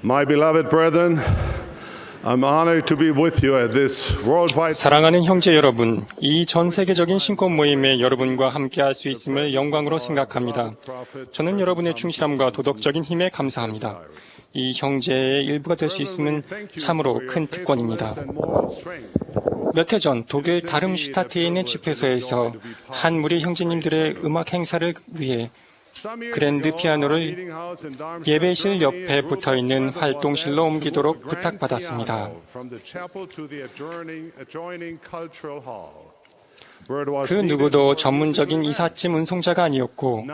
My beloved brethren, I'm honored to be with you at this worldwide. 사랑하는 형제 여러분, 이 전 세계적인 신권 모임에 여러분과 함께할 수 있음을 영광으로 생각합니다. 저는 여러분의 충실함과 도덕적인 힘에 감사합니다. 이 형제의 일부가 될 수 있음은 참으로 큰 특권입니다. 몇 해 전 독일 다름슈타트에 있는 집회소에서 한 무리 형제님들의 음악 행사를 위해 그랜드 피아노를 예배실 옆에 붙어있는 활동실로 옮기도록 부탁받았습니다. 그 누구도 전문적인 이삿짐 운송자가 아니었고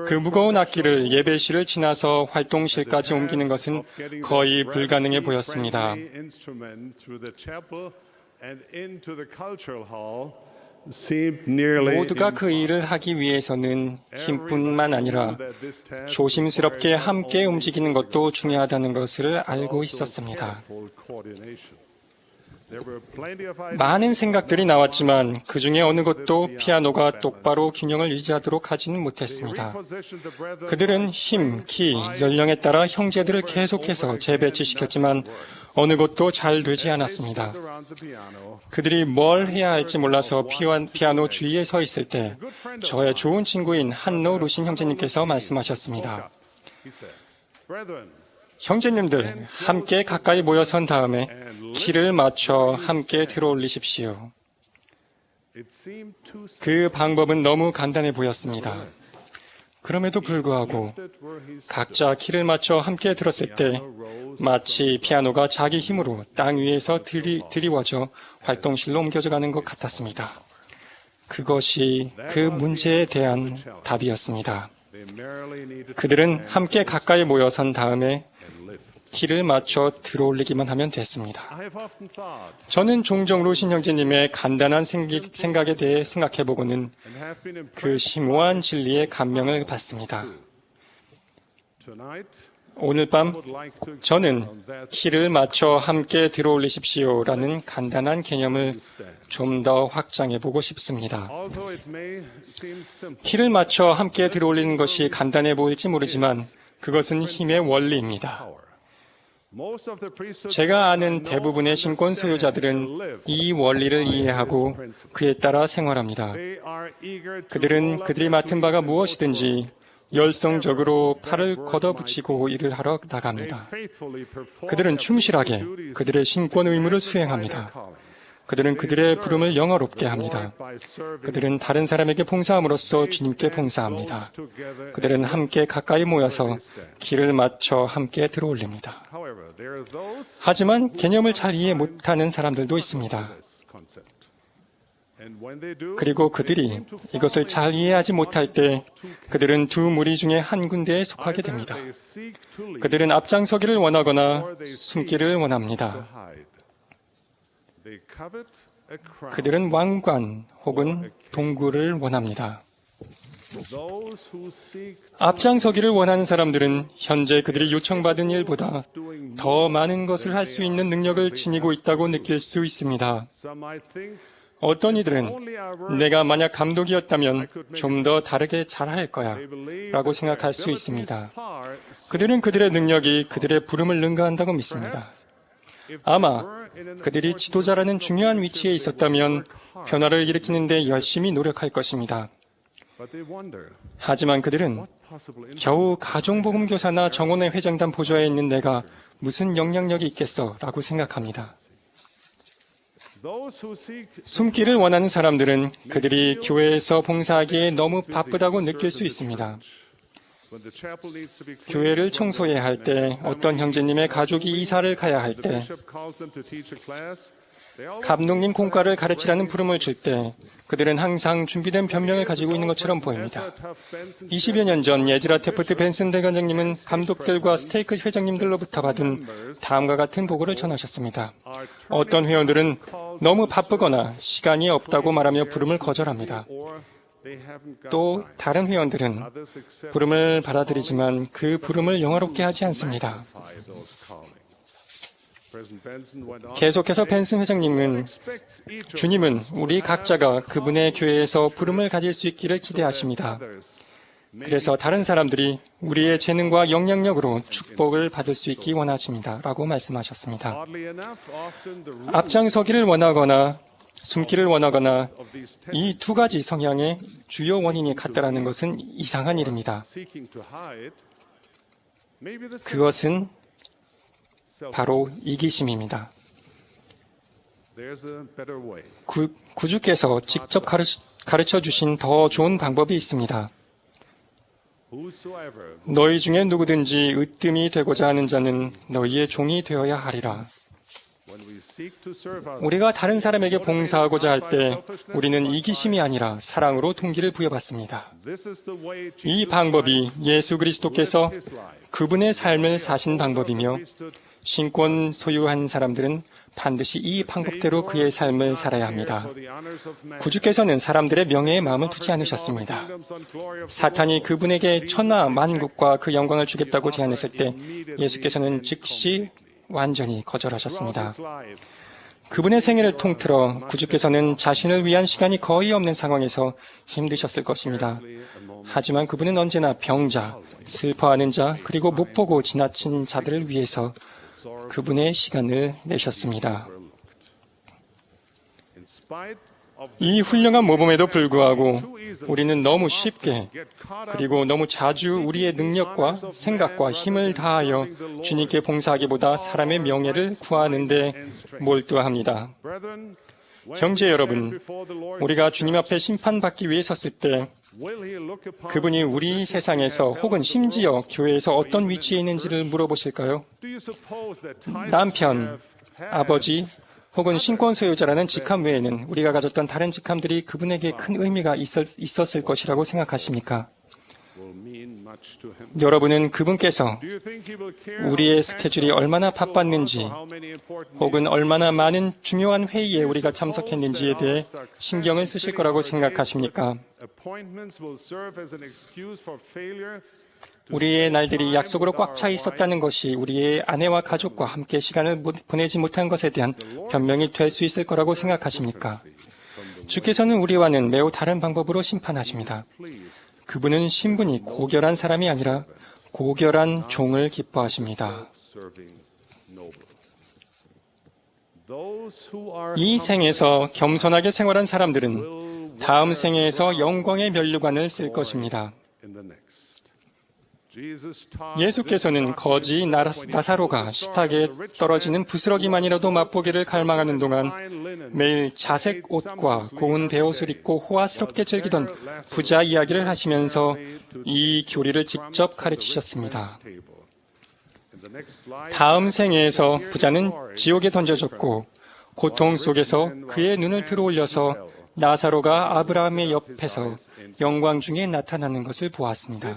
그 무거운 악기를 예배실을 지나서 활동실까지 옮기는 것은 거의 불가능해 보였습니다. 모두가 그 일을 하기 위해서는 힘뿐만 아니라 조심스럽게 함께 움직이는 것도 중요하다는 것을 알고 있었습니다. 많은 생각들이 나왔지만 그 중에 어느 것도 피아노가 똑바로 균형을 유지하도록 하지는 못했습니다. 그들은 힘, 키, 연령에 따라 형제들을 계속해서 재배치시켰지만 어느 것도 잘 되지 않았습니다. 그들이 뭘 해야 할지 몰라서 피아노 주위에 서 있을 때 저의 좋은 친구인 한노 루신 형제님께서 말씀하셨습니다. 형제님들, 함께 가까이 모여 선 다음에 키를 맞춰 함께 들어올리십시오. 그 방법은 너무 간단해 보였습니다. 그럼에도 불구하고 각자 키를 맞춰 함께 들었을 때 마치 피아노가 자기 힘으로 땅 위에서 드리워져 활동실로 옮겨져 가는 것 같았습니다. 그것이 그 문제에 대한 답이었습니다. 그들은 함께 가까이 모여 선 다음에 키를 맞춰 들어올리기만 하면 됐습니다. 저는 종종 루신 형제님의 간단한 생각에 대해 생각해보고는 그 심오한 진리에 감명을 받습니다. 오늘 밤 저는 키를 맞춰 함께 들어올리십시오라는 간단한 개념을 좀 더 확장해보고 싶습니다. 키를 맞춰 함께 들어올리는 것이 간단해 보일지 모르지만 그것은 힘의 원리입니다. 제가 아는 대부분의 신권 소유자들은 이 원리를 이해하고 그에 따라 생활합니다. 그들은 그들이 맡은 바가 무엇이든지 열성적으로 팔을 걷어붙이고 일을 하러 나갑니다. 그들은 충실하게 그들의 신권 의무를 수행합니다. 그들은 그들의 부름을 영화롭게 합니다. 그들은 다른 사람에게 봉사함으로써 주님께 봉사합니다. 그들은 함께 가까이 모여서 길을 맞춰 함께 들어올립니다. 하지만 개념을 잘 이해 못하는 사람들도 있습니다. 그리고 그들이 이것을 잘 이해하지 못할 때 그들은 두 무리 중에 한 군데에 속하게 됩니다. 그들은 앞장서기를 원하거나 숨기를 원합니다. 그들은 왕관 혹은 동굴을 원합니다. 앞장서기를 원하는 사람들은 현재 그들이 요청받은 일보다 더 많은 것을 할 수 있는 능력을 지니고 있다고 느낄 수 있습니다. 어떤 이들은 내가 만약 감독이었다면 좀 더 다르게 잘할 거야 라고 생각할 수 있습니다. 그들은 그들의 능력이 그들의 부름을 능가한다고 믿습니다. 아마 그들이 지도자라는 중요한 위치에 있었다면 변화를 일으키는 데 열심히 노력할 것입니다. 하지만 그들은 겨우 가정복음교사나 정원의 회장단 보좌에 있는 내가 무슨 영향력이 있겠어 라고 생각합니다. 숨기를 원하는 사람들은 그들이 교회에서 봉사하기에 너무 바쁘다고 느낄 수 있습니다. 교회를 청소해야 할 때, 어떤 형제님의 가족이 이사를 가야 할 때, 감독님 공과를 가르치라는 부름을 줄 때 그들은 항상 준비된 변명을 가지고 있는 것처럼 보입니다. 20여 년 전 예즈라 테프트 벤슨 대관장님은 감독들과 스테이크 회장님들로부터 받은 다음과 같은 보고를 전하셨습니다. 어떤 회원들은 너무 바쁘거나 시간이 없다고 말하며 부름을 거절합니다. 또 다른 회원들은 부름을 받아들이지만 그 부름을 영화롭게 하지 않습니다. 계속해서 벤슨 회장님은 주님은 우리 각자가 그분의 교회에서 부름을 가질 수 있기를 기대하십니다. 그래서 다른 사람들이 우리의 재능과 영향력으로 축복을 받을 수 있기 원하십니다. 라고 말씀하셨습니다. 앞장서기를 원하거나 숨기를 원하거나 이 두 가지 성향의 주요 원인이 같다라는 것은 이상한 일입니다. 그것은 바로 이기심입니다. 구주께서 직접 가르쳐 주신 더 좋은 방법이 있습니다. 너희 중에 누구든지 으뜸이 되고자 하는 자는 너희의 종이 되어야 하리라. 우리가 다른 사람에게 봉사하고자 할 때 우리는 이기심이 아니라 사랑으로 동기를 부여받습니다. 이 방법이 예수 그리스도께서 그분의 삶을 사신 방법이며 신권 소유한 사람들은 반드시 이 방법대로 그의 삶을 살아야 합니다. 구주께서는 사람들의 명예에 마음을 두지 않으셨습니다. 사탄이 그분에게 천하 만국과 그 영광을 주겠다고 제안했을 때 예수께서는 즉시 완전히 거절하셨습니다. 그분의 생애를 통틀어 구주께서는 자신을 위한 시간이 거의 없는 상황에서 힘드셨을 것입니다. 하지만 그분은 언제나 병자, 슬퍼하는 자, 그리고 못 보고 지나친 자들을 위해서 그분의 시간을 내셨습니다. 이 훌륭한 모범에도 불구하고 우리는 너무 쉽게 그리고 너무 자주 우리의 능력과 생각과 힘을 다하여 주님께 봉사하기보다 사람의 명예를 구하는 데 몰두합니다. 형제 여러분, 우리가 주님 앞에 심판받기 위해 섰을 때 그분이 우리 세상에서 혹은 심지어 교회에서 어떤 위치에 있는지를 물어보실까요? 남편, 아버지, 혹은 신권 소유자라는 직함 외에는 우리가 가졌던 다른 직함들이 그분에게 큰 의미가 있었을 것이라고 생각하십니까? 여러분은 그분께서 우리의 스케줄이 얼마나 바빴는지 혹은 얼마나 많은 중요한 회의에 우리가 참석했는지에 대해 신경을 쓰실 거라고 생각하십니까? 우리의 날들이 약속으로 꽉 차 있었다는 것이 우리의 아내와 가족과 함께 시간을 보내지 못한 것에 대한 변명이 될 수 있을 거라고 생각하십니까? 주께서는 우리와는 매우 다른 방법으로 심판하십니다. 그분은 신분이 고결한 사람이 아니라 고결한 종을 기뻐하십니다. 이 생에서 겸손하게 생활한 사람들은 다음 생에서 영광의 면류관을 쓸 것입니다. 예수께서는 거지 나사로가 식탁에 떨어지는 부스러기만이라도 맛보기를 갈망하는 동안 매일 자색 옷과 고운 베옷을 입고 호화스럽게 즐기던 부자 이야기를 하시면서 이 교리를 직접 가르치셨습니다. 다음 생애에서 부자는 지옥에 던져졌고 고통 속에서 그의 눈을 들어올려서 나사로가 아브라함의 옆에서 영광 중에 나타나는 것을 보았습니다.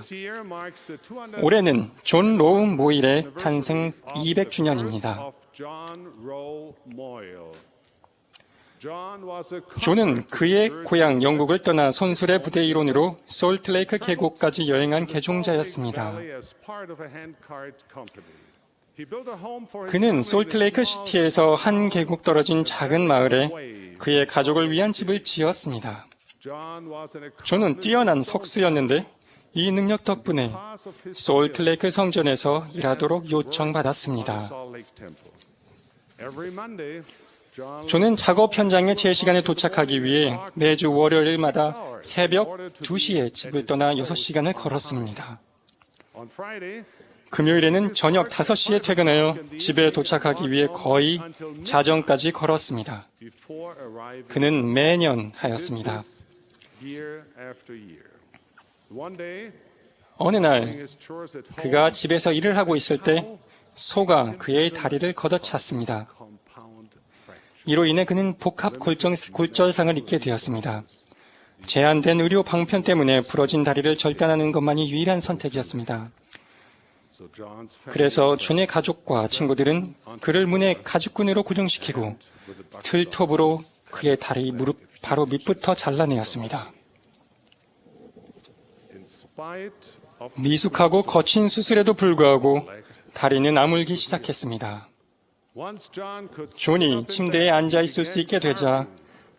올해는 존 로우 모일의 탄생 200주년입니다. 존은 그의 고향 영국을 떠나 손술의 부대 일원으로 솔트레이크 계곡까지 여행한 개종자였습니다. 그는 솔트레이크 시티에서 한 계곡 떨어진 작은 마을에 그의 가족을 위한 집을 지었습니다. 존은 뛰어난 석수였는데 이 능력 덕분에 솔트레이크 성전에서 일하도록 요청받았습니다. 존은 작업 현장에 제 시간에 도착하기 위해 매주 월요일마다 새벽 2시에 집을 떠나 6시간을 걸었습니다. 금요일에는 저녁 5시에 퇴근하여 집에 도착하기 위해 거의 자정까지 걸었습니다. 그는 매년 하였습니다. 어느 날 그가 집에서 일을 하고 있을 때 소가 그의 다리를 걷어찼습니다. 이로 인해 그는 복합 골절상을 입게 되었습니다. 제한된 의료 방편 때문에 부러진 다리를 절단하는 것만이 유일한 선택이었습니다. 그래서 존의 가족과 친구들은 그를 문에 가죽끈으로 고정시키고 틀톱으로 그의 다리 무릎 바로 밑부터 잘라내었습니다. 미숙하고 거친 수술에도 불구하고 다리는 아물기 시작했습니다. 존이 침대에 앉아 있을 수 있게 되자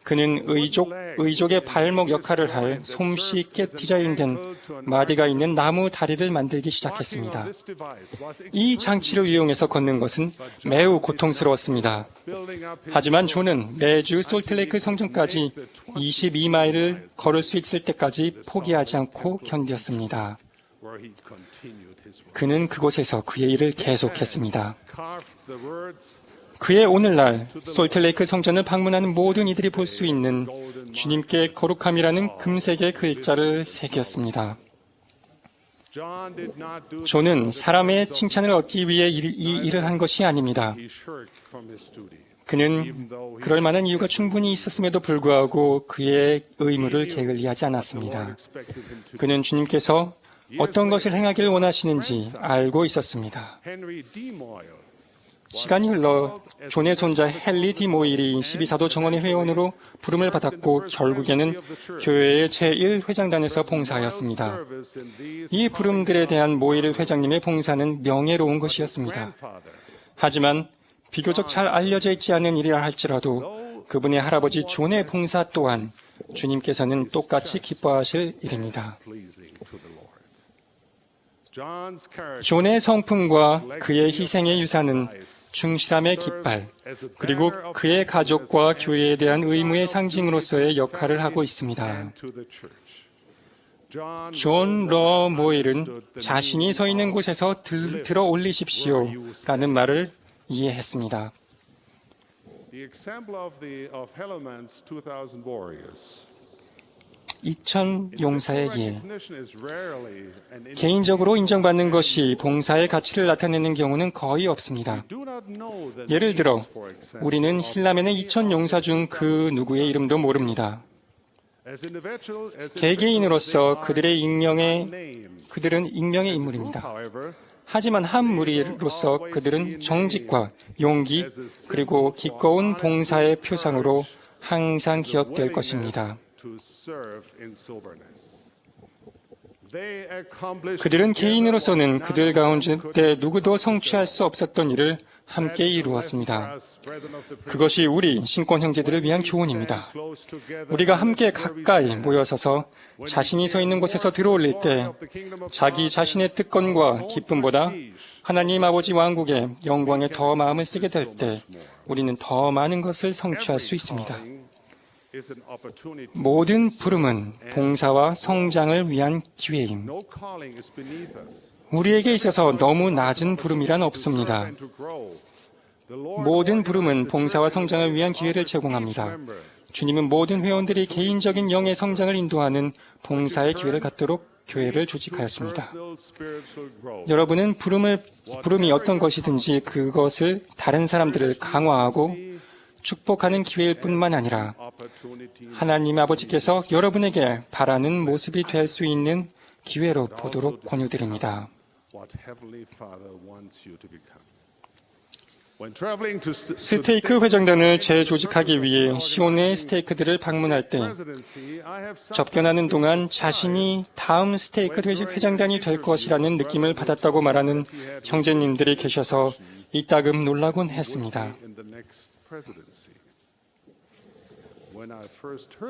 그는 의족의 발목 역할을 할 솜씨 있게 디자인된 마디가 있는 나무 다리를 만들기 시작했습니다. 이 장치를 이용해서 걷는 것은 매우 고통스러웠습니다. 하지만 존은 매주 솔트레이크 성전까지 22마일을 걸을 수 있을 때까지 포기하지 않고 견뎠습니다. 그는 그곳에서 그의 일을 계속했습니다. 그의 오늘날 솔트레이크 성전을 방문하는 모든 이들이 볼 수 있는 주님께 거룩함이라는 금색의 글자를 새겼습니다. 존은 사람의 칭찬을 얻기 위해 이 일을 한 것이 아닙니다. 그는 그럴 만한 이유가 충분히 있었음에도 불구하고 그의 의무를 게을리하지 않았습니다. 그는 주님께서 어떤 것을 행하기를 원하시는지 알고 있었습니다. 시간이 흘러 존의 손자 헨리 디 모일이 12사도 정원의 회원으로 부름을 받았고 결국에는 교회의 제1회장단에서 봉사하였습니다. 이 부름들에 대한 모일 회장님의 봉사는 명예로운 것이었습니다. 하지만 비교적 잘 알려져 있지 않은 일이라 할지라도 그분의 할아버지 존의 봉사 또한 주님께서는 똑같이 기뻐하실 일입니다. 존의 성품과 그의 희생의 유산은 충실함의 깃발, 그리고 그의 가족과 교회에 대한 의무의 상징으로서의 역할을 하고 있습니다. 존 러 모일은 자신이 서 있는 곳에서 들어 올리십시오 라는 말을 이해했습니다. 2000 용사의 예. 개인적으로 인정받는 것이 봉사의 가치를 나타내는 경우는 거의 없습니다. 예를 들어, 우리는 힐라멘의 2000 용사 중 그 누구의 이름도 모릅니다. 개개인으로서 그들은 익명의 인물입니다. 하지만 한 무리로서 그들은 정직과 용기 그리고 기꺼운 봉사의 표상으로 항상 기억될 것입니다. 그들은 개인으로서는 그들 가운데 누구도 성취할 수 없었던 일을 함께 이루었습니다. 그것이 우리 신권 형제들을 위한 교훈입니다. 우리가 함께 가까이 모여서서 자신이 서 있는 곳에서 들어올릴 때 자기 자신의 특권과 기쁨보다 하나님 아버지 왕국의 영광에 더 마음을 쓰게 될 때 우리는 더 많은 것을 성취할 수 있습니다. 모든 부름은 봉사와 성장을 위한 기회임. 우리에게 있어서 너무 낮은 부름이란 없습니다. 모든 부름은 봉사와 성장을 위한 기회를 제공합니다. 주님은 모든 회원들이 개인적인 영의 성장을 인도하는 봉사의 기회를 갖도록 교회를 조직하였습니다. 여러분은 부름이 어떤 것이든지 그것을 다른 사람들을 강화하고 축복하는 기회일 뿐만 아니라 하나님 아버지께서 여러분에게 바라는 모습이 될 수 있는 기회로 보도록 권유드립니다. 스테이크 회장단을 재조직하기 위해 시온의 스테이크들을 방문할 때 접견하는 동안 자신이 다음 스테이크 회장단이 될 것이라는 느낌을 받았다고 말하는 형제님들이 계셔서 이따금 놀라곤 했습니다.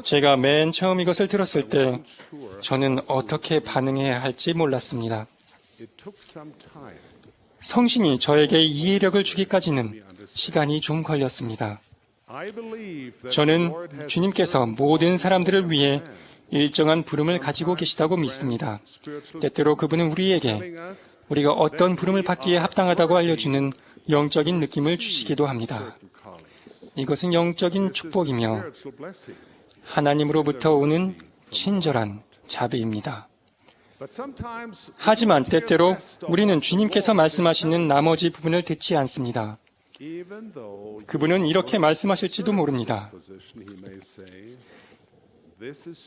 제가 맨 처음 이것을 들었을 때 저는 어떻게 반응해야 할지 몰랐습니다. 성신이 저에게 이해력을 주기까지는 시간이 좀 걸렸습니다. 저는 주님께서 모든 사람들을 위해 일정한 부름을 가지고 계시다고 믿습니다. 때때로 그분은 우리에게 우리가 어떤 부름을 받기에 합당하다고 알려주는 영적인 느낌을 주시기도 합니다. 이것은 영적인 축복이며 하나님으로부터 오는 친절한 자비입니다. 하지만 때때로 우리는 주님께서 말씀하시는 나머지 부분을 듣지 않습니다. 그분은 이렇게 말씀하실지도 모릅니다.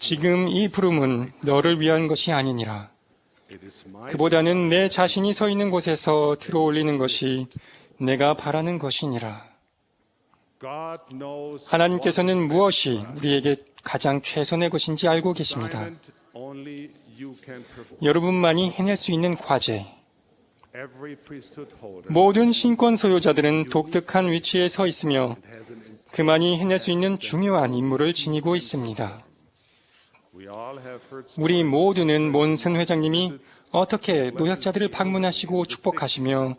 지금 이 부름은 너를 위한 것이 아니니라. 그보다는 내 자신이 서 있는 곳에서 들어올리는 것이 내가 바라는 것이니라. 하나님께서는 무엇이 우리에게 가장 최선의 것인지 알고 계십니다. 여러분만이 해낼 수 있는 과제. 모든 신권 소유자들은 독특한 위치에 서 있으며 그만이 해낼 수 있는 중요한 임무를 지니고 있습니다. 우리 모두는 몬슨 회장님이 어떻게 노약자들을 방문하시고 축복하시며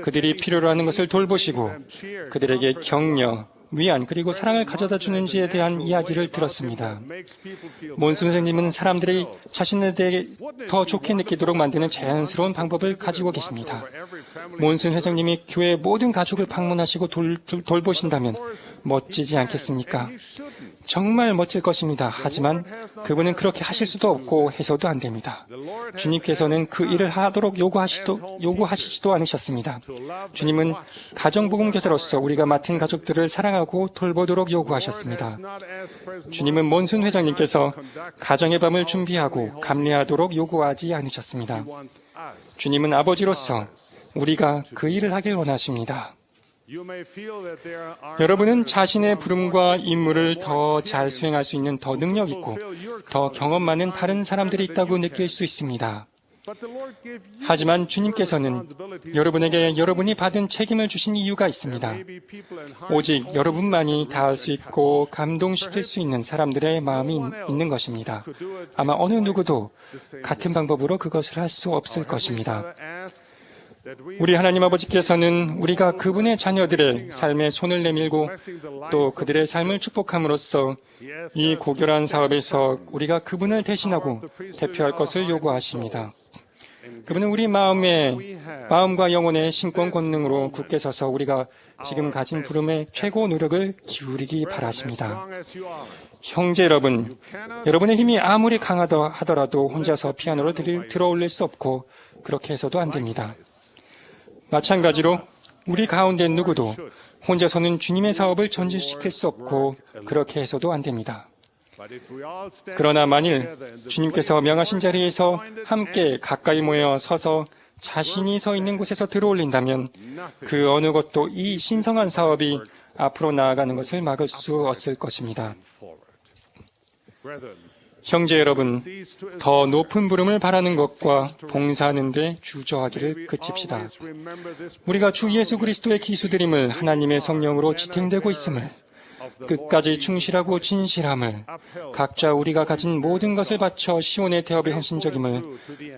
그들이 필요로 하는 것을 돌보시고 그들에게 격려, 위안 그리고 사랑을 가져다 주는지에 대한 이야기를 들었습니다. 몬슨 선생님은 사람들이 자신에 대해 더 좋게 느끼도록 만드는 자연스러운 방법을 가지고 계십니다. 몬슨 회장님이 교회 모든 가족을 방문하시고 돌보신다면 멋지지 않겠습니까? 정말 멋질 것입니다. 하지만 그분은 그렇게 하실 수도 없고 해서도 안 됩니다. 주님께서는 그 일을 하도록 요구하시지도 않으셨습니다. 주님은 가정복음교사로서 우리가 맡은 가족들을 사랑하고 돌보도록 요구하셨습니다. 주님은 몬슨 회장님께서 가정의 밤을 준비하고 감리하도록 요구하지 않으셨습니다. 주님은 아버지로서 우리가 그 일을 하길 원하십니다. 여러분은 자신의 부름과 임무를 더 잘 수행할 수 있는 더 능력 있고 더 경험 많은 다른 사람들이 있다고 느낄 수 있습니다. 하지만 주님께서는 여러분에게 여러분이 받은 책임을 주신 이유가 있습니다. 오직 여러분만이 닿을 수 있고 감동시킬 수 있는 사람들의 마음이 있는 것입니다. 아마 어느 누구도 같은 방법으로 그것을 할 수 없을 것입니다. 우리 하나님 아버지께서는 우리가 그분의 자녀들의 삶에 손을 내밀고 또 그들의 삶을 축복함으로써 이 고결한 사업에서 우리가 그분을 대신하고 대표할 것을 요구하십니다. 그분은 우리 마음과 영혼의 신권 권능으로 굳게 서서 우리가 지금 가진 부름에 최고 노력을 기울이기 바라십니다. 형제 여러분, 여러분의 힘이 아무리 강하다 하더라도 혼자서 피아노를 들어올릴 수 없고 그렇게 해서도 안 됩니다. 마찬가지로 우리 가운데 누구도 혼자서는 주님의 사업을 전진시킬 수 없고 그렇게 해서도 안 됩니다. 그러나 만일 주님께서 명하신 자리에서 함께 가까이 모여 서서 자신이 서 있는 곳에서 들어올린다면 그 어느 것도 이 신성한 사업이 앞으로 나아가는 것을 막을 수 없을 것입니다. 형제 여러분, 더 높은 부름을 바라는 것과 봉사하는 데 주저하기를 그칩시다. 우리가 주 예수 그리스도의 기수드림을 하나님의 성령으로 지탱되고 있음을, 끝까지 충실하고 진실함을, 각자 우리가 가진 모든 것을 바쳐 시온의 태업에 헌신적임을,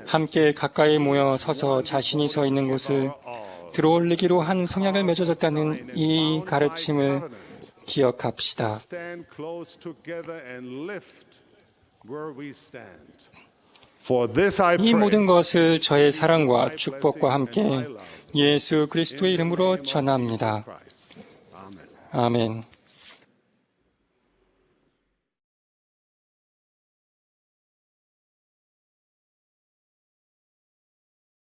함께 가까이 모여 서서 자신이 서 있는 곳을 들어올리기로 한 성약을 맺어졌다는 이 가르침을 기억합시다. 이 모든 것을 저의 사랑과 축복과 함께 예수 그리스도의 이름으로 전합니다. 아멘.